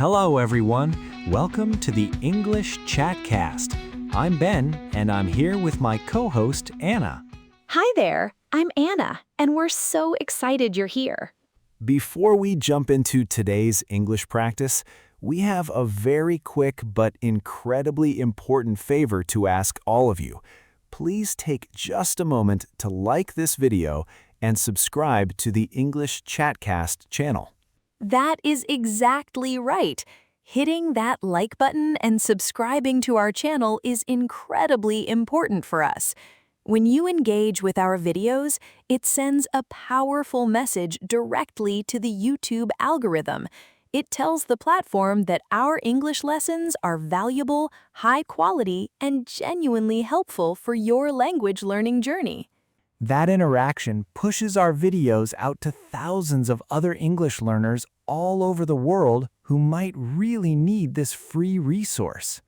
Hello, everyone. Welcome to the English Chatcast. I'm Ben, and I'm here with my co-host, Anna. Hi there, I'm Anna, and we're so excited you're here. Before we jump into today's English practice, we have a very quick but incredibly important favor to ask all of you. Please take just a moment to like this video and subscribe to the English Chatcast channel. That is exactly right. Hitting that like button and subscribing to our channel is incredibly important for us. When you engage with our videos, it sends a powerful message directly to the YouTube algorithm. It tells the platform that our English lessons are valuable, high quality, and genuinely helpful for your language learning journey. That interaction pushes our videos out to thousands of other English learners all over the world who might really need this free resource.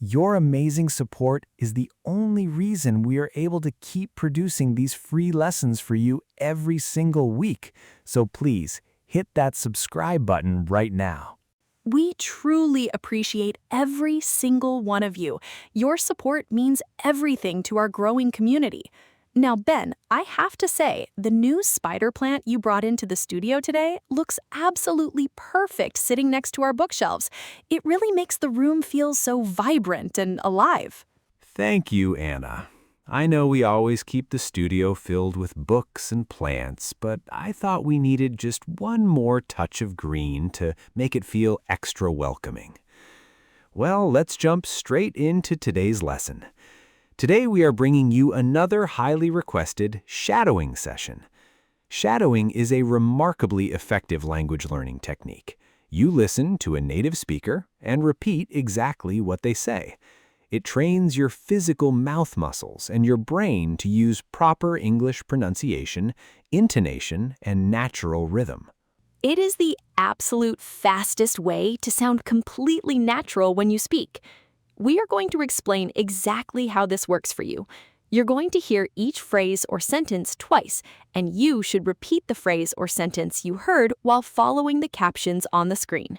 Your amazing support is the only reason we are able to keep producing these free lessons for you every single week. So please, hit that subscribe button right now. We truly appreciate every single one of you. Your support means everything to our growing community. Now, Ben, I have to say, the new spider plant you brought into the studio today looks absolutely perfect sitting next to our bookshelves. It really makes the room feel so vibrant and alive. Thank you, Anna. I know we always keep the studio filled with books and plants, but I thought we needed just one more touch of green to make it feel extra welcoming. Well, let's jump straight into today's lesson. Today we are bringing you another highly requested shadowing session. Shadowing is a remarkably effective language learning technique. You listen to a native speaker and repeat exactly what they say. It trains your physical mouth muscles and your brain to use proper English pronunciation, intonation, and natural rhythm. It is the absolute fastest way to sound completely natural when you speak. We are going to explain exactly how this works for you. You're going to hear each phrase or sentence twice, and you should repeat the phrase or sentence you heard while following the captions on the screen.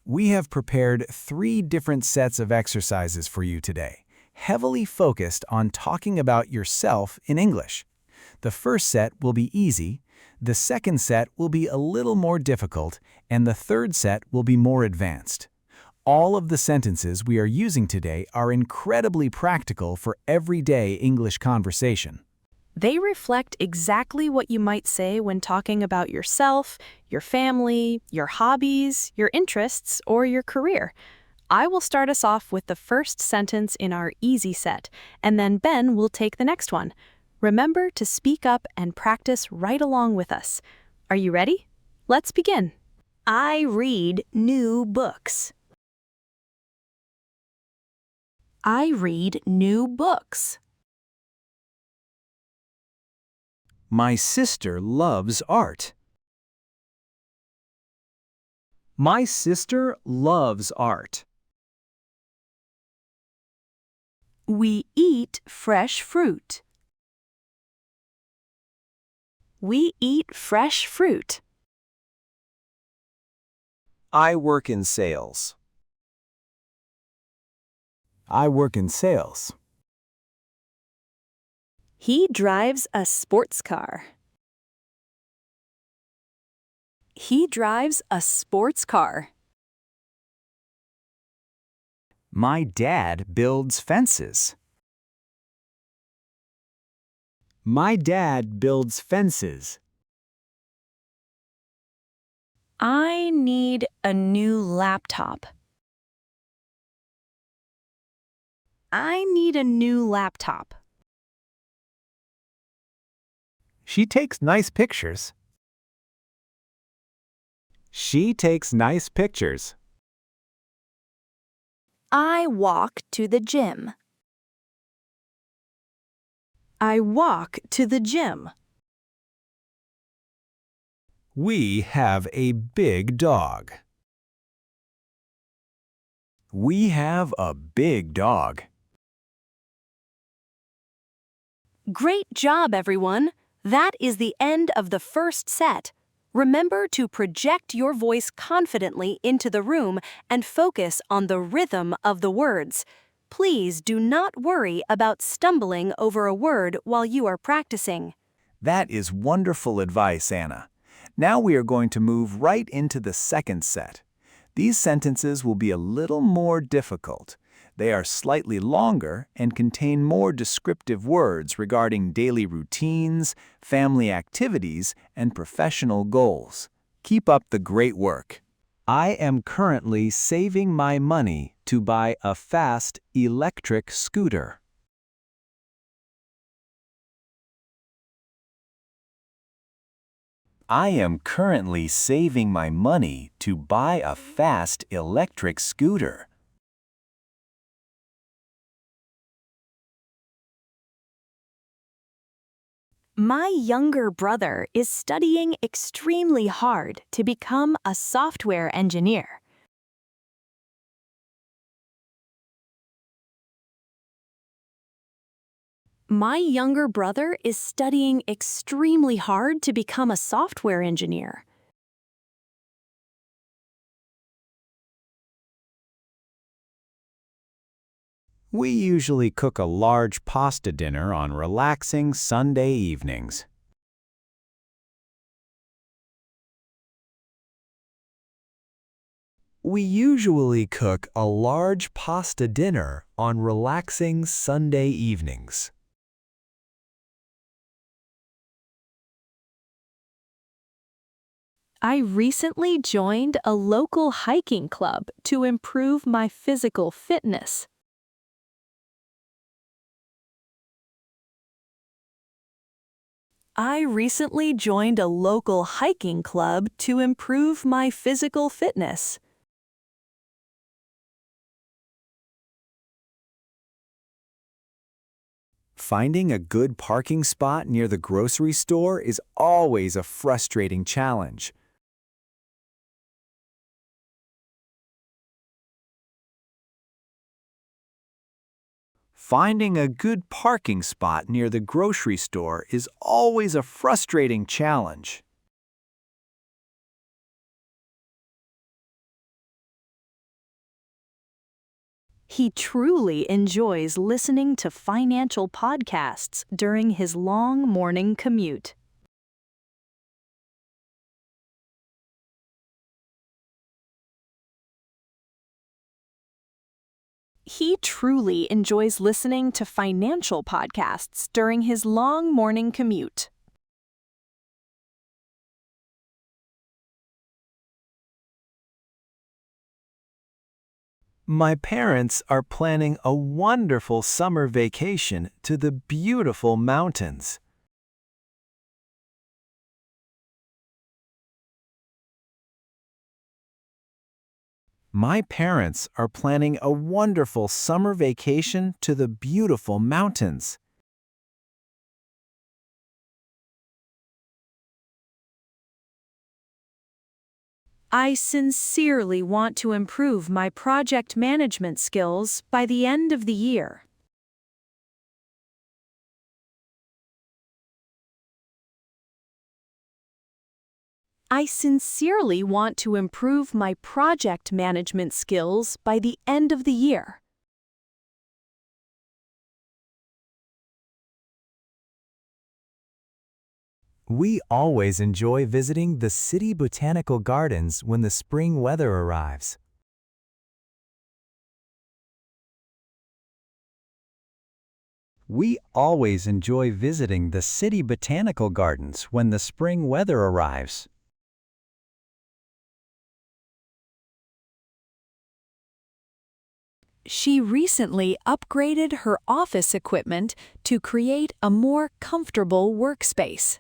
We have prepared 3 different sets of exercises for you today, heavily focused on talking about yourself in English. The first set will be easy, the second set will be a little more difficult, and the third set will be more advanced. All of the sentences we are using today are incredibly practical for everyday English conversation. They reflect exactly what you might say when talking about yourself, your family, your hobbies, your interests, or your career. I will start us off with the first sentence in our easy set, and then Ben will take the next one. Remember to speak up and practice right along with us. Are you ready? Let's begin. I read new books. I read new books. My sister loves art. My sister loves art. We eat fresh fruit. We eat fresh fruit. I work in sales. I work in sales. He drives a sports car. He drives a sports car. My dad builds fences. My dad builds fences. I need a new laptop. I need a new laptop. She takes nice pictures. She takes nice pictures. I walk to the gym. I walk to the gym. We have a big dog. We have a big dog. Great job, everyone! That is the end of the first set. Remember to project your voice confidently into the room and focus on the rhythm of the words. Please do not worry about stumbling over a word while you are practicing. That is wonderful advice, Anna. Now we are going to move right into the second set. These sentences will be a little more difficult. They are slightly longer and contain more descriptive words regarding daily routines, family activities, and professional goals. Keep up the great work. I am currently saving my money to buy a fast electric scooter. I am currently saving my money to buy a fast electric scooter. My younger brother is studying extremely hard to become a software engineer. My younger brother is studying extremely hard to become a software engineer. We usually cook a large pasta dinner on relaxing Sunday evenings. We usually cook a large pasta dinner on relaxing Sunday evenings. I recently joined a local hiking club to improve my physical fitness. I recently joined a local hiking club to improve my physical fitness. Finding a good parking spot near the grocery store is always a frustrating challenge. Finding a good parking spot near the grocery store is always a frustrating challenge. He truly enjoys listening to financial podcasts during his long morning commute. He truly enjoys listening to financial podcasts during his long morning commute. My parents are planning a wonderful summer vacation to the beautiful mountains. My parents are planning a wonderful summer vacation to the beautiful mountains. I sincerely want to improve my project management skills by the end of the year. I sincerely want to improve my project management skills by the end of the year. We always enjoy visiting the city botanical gardens when the spring weather arrives. We always enjoy visiting the city botanical gardens when the spring weather arrives. She recently upgraded her office equipment to create a more comfortable workspace.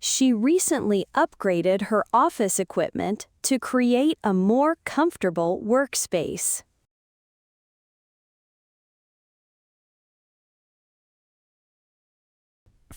She recently upgraded her office equipment to create a more comfortable workspace.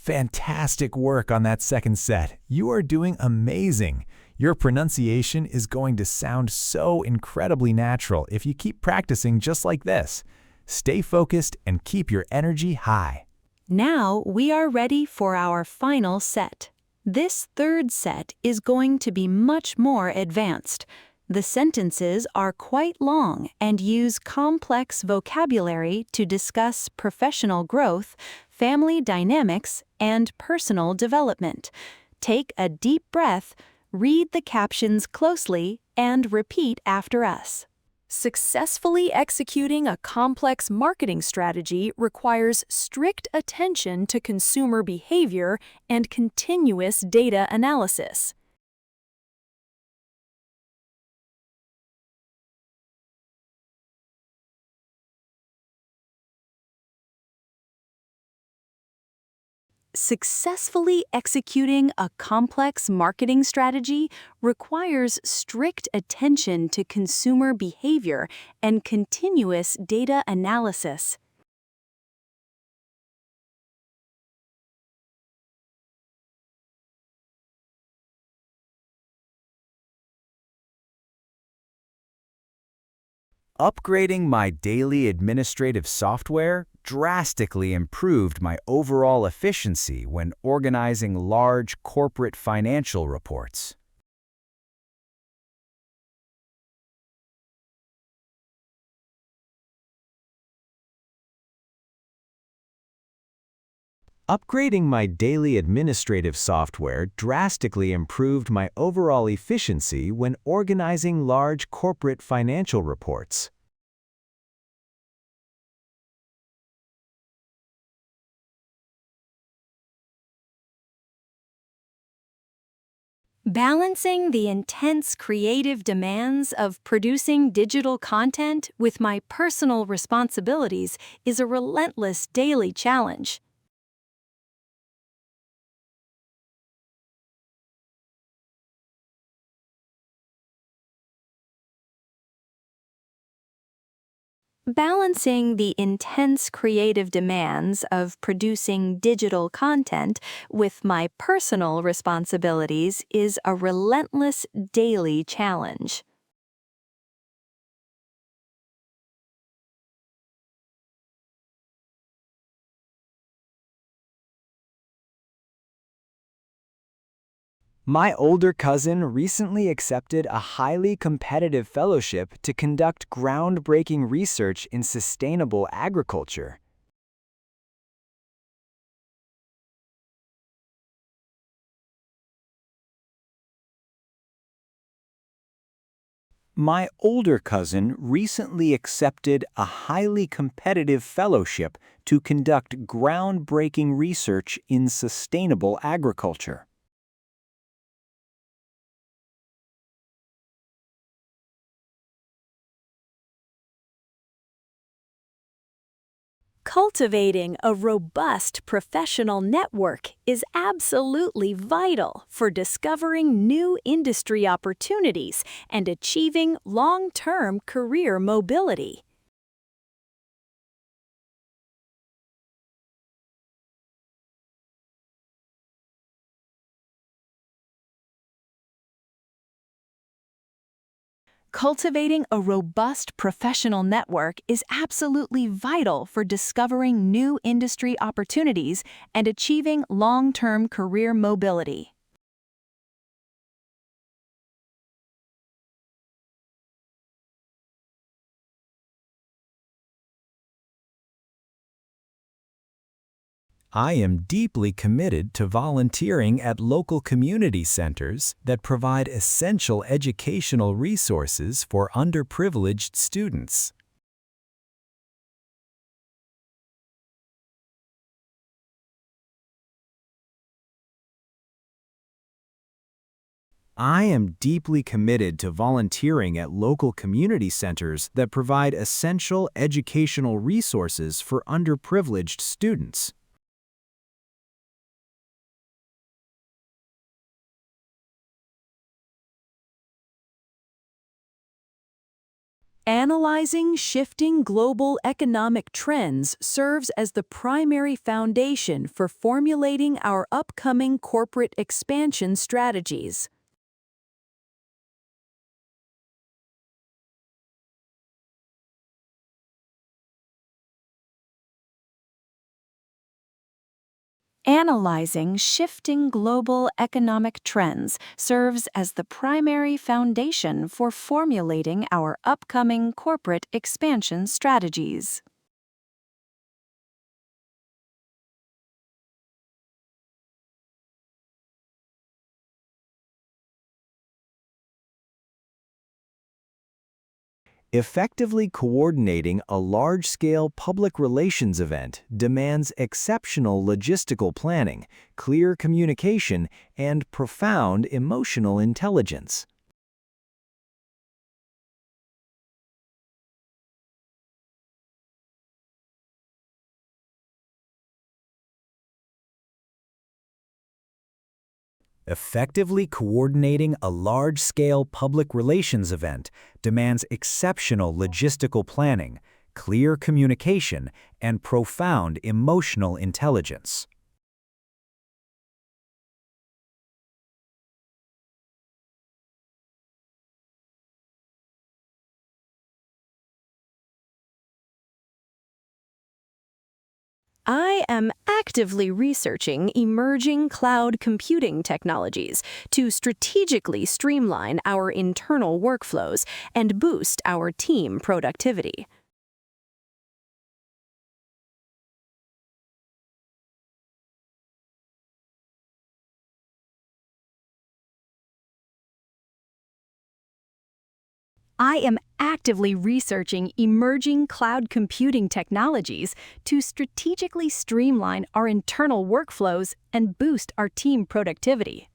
Fantastic work on that second set. You are doing amazing. Your pronunciation is going to sound so incredibly natural if you keep practicing just like this. Stay focused and keep your energy high. Now we are ready for our final set. This third set is going to be much more advanced. The sentences are quite long and use complex vocabulary to discuss professional growth, family dynamics, and personal development. Take a deep breath, read the captions closely, and repeat after us. Successfully executing a complex marketing strategy requires strict attention to consumer behavior and continuous data analysis. Successfully executing a complex marketing strategy requires strict attention to consumer behavior and continuous data analysis. Upgrading my daily administrative software drastically improved my overall efficiency when organizing large corporate financial reports. Upgrading my daily administrative software drastically improved my overall efficiency when organizing large corporate financial reports. Balancing the intense creative demands of producing digital content with my personal responsibilities is a relentless daily challenge. Balancing the intense creative demands of producing digital content with my personal responsibilities is a relentless daily challenge. My older cousin recently accepted a highly competitive fellowship to conduct groundbreaking research in sustainable agriculture. My older cousin recently accepted a highly competitive fellowship to conduct groundbreaking research in sustainable agriculture. Cultivating a robust professional network is absolutely vital for discovering new industry opportunities and achieving long-term career mobility. Cultivating a robust professional network is absolutely vital for discovering new industry opportunities and achieving long-term career mobility. I am deeply committed to volunteering at local community centers that provide essential educational resources for underprivileged students. I am deeply committed to volunteering at local community centers that provide essential educational resources for underprivileged students. Analyzing shifting global economic trends serves as the primary foundation for formulating our upcoming corporate expansion strategies. Analyzing shifting global economic trends serves as the primary foundation for formulating our upcoming corporate expansion strategies. Effectively coordinating a large-scale public relations event demands exceptional logistical planning, clear communication, and profound emotional intelligence. Effectively coordinating a large-scale public relations event demands exceptional logistical planning, clear communication, and profound emotional intelligence. I am actively researching emerging cloud computing technologies to strategically streamline our internal workflows and boost our team productivity. I am actively researching emerging cloud computing technologies to strategically streamline our internal workflows and boost our team productivity.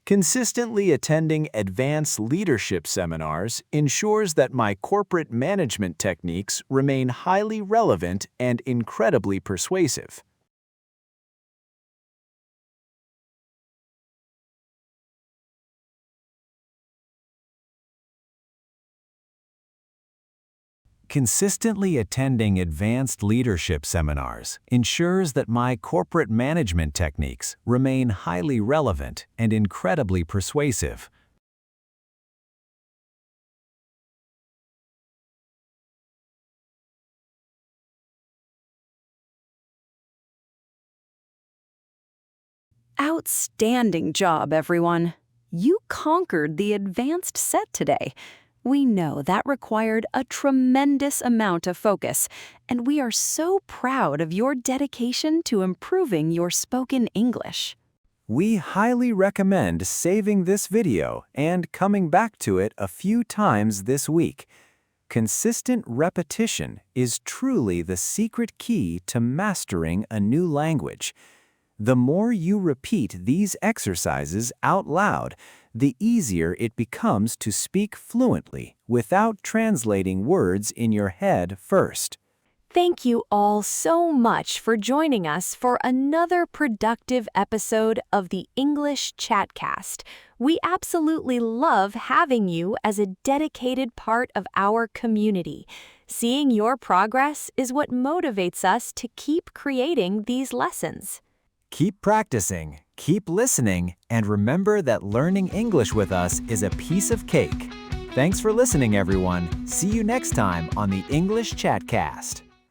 Consistently attending advanced leadership seminars ensures that my corporate management techniques remain highly relevant and incredibly persuasive. Consistently attending advanced leadership seminars ensures that my corporate management techniques remain highly relevant and incredibly persuasive. Outstanding job, everyone! You conquered the advanced set today. We know that required a tremendous amount of focus, and we are so proud of your dedication to improving your spoken English. We highly recommend saving this video and coming back to it a few times this week. Consistent repetition is truly the secret key to mastering a new language. The more you repeat these exercises out loud, the easier it becomes to speak fluently without translating words in your head first. Thank you all so much for joining us for another productive episode of the English Chatcast. We absolutely love having you as a dedicated part of our community. Seeing your progress is what motivates us to keep creating these lessons. Keep practicing, keep listening, and remember that learning English with us is a piece of cake. Thanks for listening, everyone. See you next time on the English Chatcast.